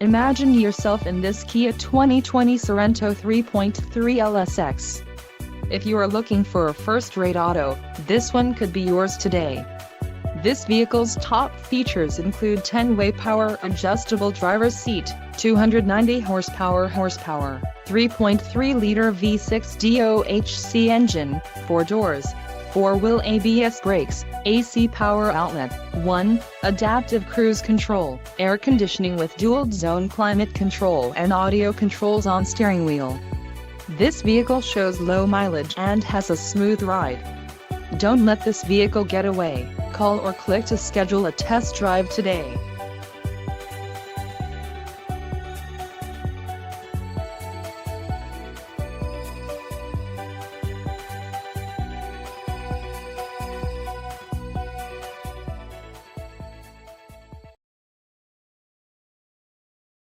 Imagine yourself in this Kia 2020 Sorento 3.3 LSX. If you are looking for a first-rate auto, this one could be yours today. This vehicle's top features include 10-way power adjustable driver's seat, 290 horsepower, 3.3-liter V6 DOHC engine, 4 doors, 4-wheel ABS brakes, AC power outlet, 1, adaptive cruise control, air conditioning with dual-zone climate control and audio controls on steering wheel. This vehicle shows low mileage and has a smooth ride. Don't let this vehicle get away. Call or click to schedule a test drive today.